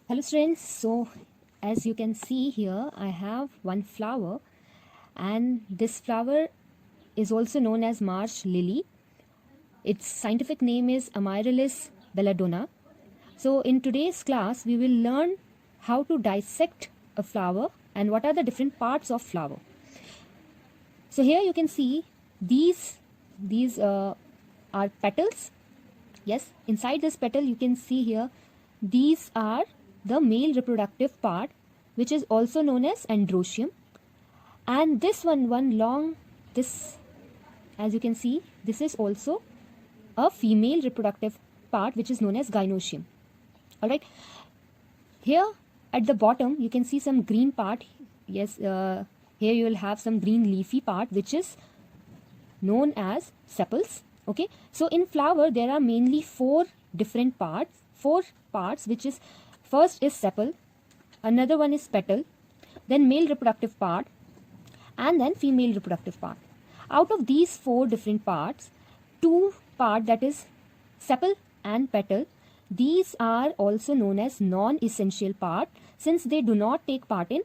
Hello students, so as you can see here I have one flower, and this flower is also known as marsh lily. Its scientific name is Amaryllis belladonna. So in today's class we will learn how to dissect a flower and what are the different parts of flower. So here you can see these are petals. Yes, inside this petal you can see here these are the male reproductive part, which is also known as androecium, and this one long, this, as you can see, this is also a female reproductive part, which is known as gynoecium. All right, here at the bottom you can see some green part. Yes, here you will have some green leafy part, which is known as sepals. Okay, so in flower there are mainly four parts, which is, first is sepal, another one is petal, then male reproductive part, and then female reproductive part. Out of these four different parts, two part, that is sepal and petal, these are also known as non-essential part, since they do not take part in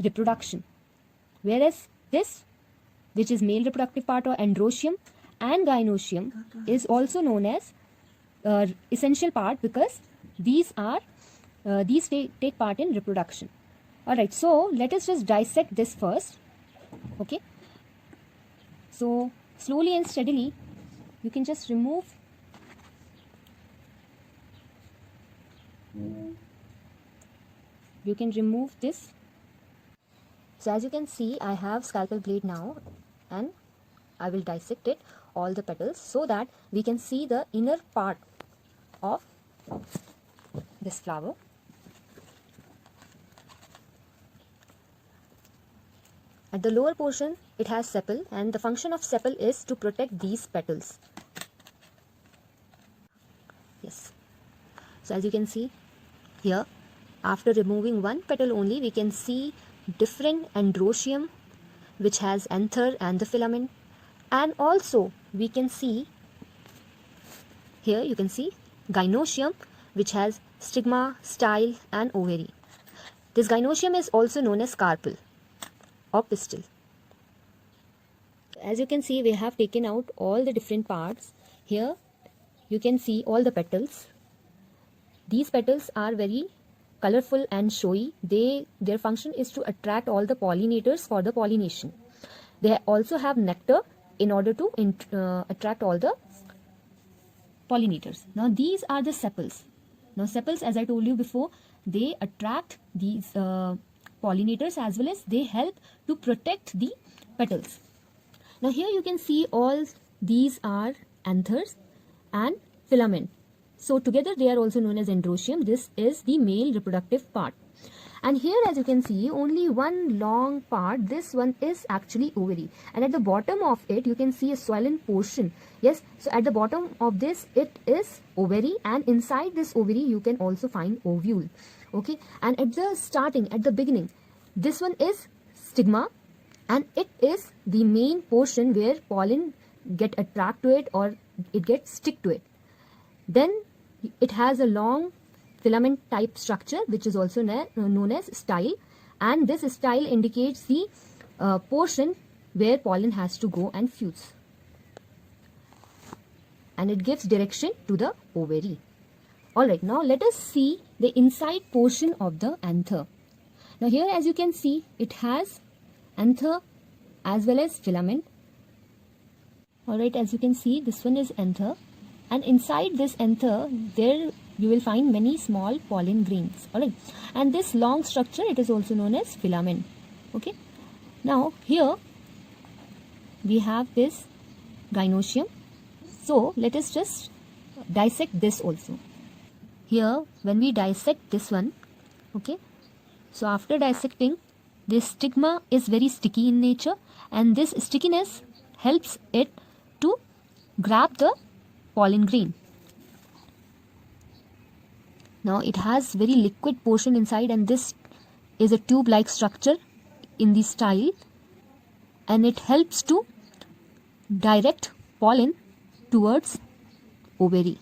reproduction. Whereas this, which is male reproductive part, or androecium and gynoecium, is also known as essential part, because these take part in reproduction. Alright, so let us just dissect this first. Okay, so slowly and steadily you can just remove this. So as you can see, I have scalpel blade now, and I will dissect it, all the petals, so that we can see the inner part of this flower. At the lower portion it has sepal, and the function of sepal is to protect these petals. Yes, so as you can see here, after removing one petal only, we can see different androecium, which has anther and the filament, and also we can see here, you can see gynoecium, which has stigma, style, and ovary. This gynoecium is also known as carpel or pistil. As you can see, we have taken out all the different parts. Here you can see all the petals. These petals are very colorful and showy. Their function is to attract all the pollinators for the pollination. They also have nectar in order to attract all the pollinators. Now these are the sepals. Now sepals, as I told you before, they attract these pollinators, as well as they help to protect the petals. Now here you can see all these are anthers and filament. So together they are also known as androecium. This is the male reproductive part. And here, as you can see, only one long part, this one is actually ovary, and at the bottom of it you can see a swollen portion. Yes, so at the bottom of this it is ovary, and inside this ovary you can also find ovule. Okay, and at the beginning, this one is stigma, and it is the main portion where pollen get attract to it, or it gets stick to it. Then it has a long filament type structure, which is also known as style, and this style indicates the portion where pollen has to go and fuse, and it gives direction to the ovary. Alright, now let us see the inside portion of the anther. Now here, as you can see, it has anther as well as filament. Alright, as you can see, this one is anther, and inside this anther there you will find many small pollen grains. Alright, and this long structure, it is also known as filament. Okay, now here we have this gynoecium. So let us just dissect this also. Here, when we dissect this one, okay, so after dissecting, this stigma is very sticky in nature, and this stickiness helps it to grab the pollen grain. Now it has very liquid portion inside, and this is a tube-like structure in the style, and it helps to direct pollen towards ovary.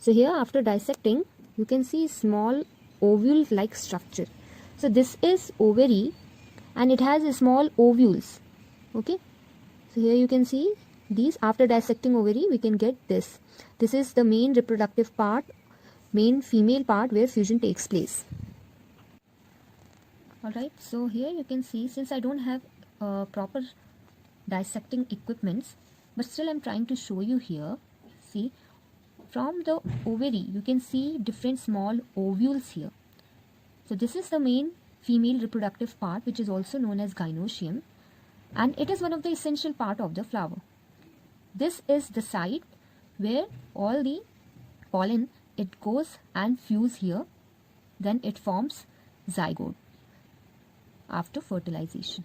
So here after dissecting, you can see small ovule like structure. So this is ovary and it has small ovules. Okay, so here you can see these. After dissecting ovary, we can get this. This is the main reproductive part, main female part where fusion takes place. Alright, so here you can see, since I don't have proper dissecting equipments, but still I'm trying to show you here. See, from the ovary you can see different small ovules here. So this is the main female reproductive part, which is also known as gynoecium, and it is one of the essential part of the flower. This is the site where all the pollen, it goes and fuse here, then it forms zygote after fertilization.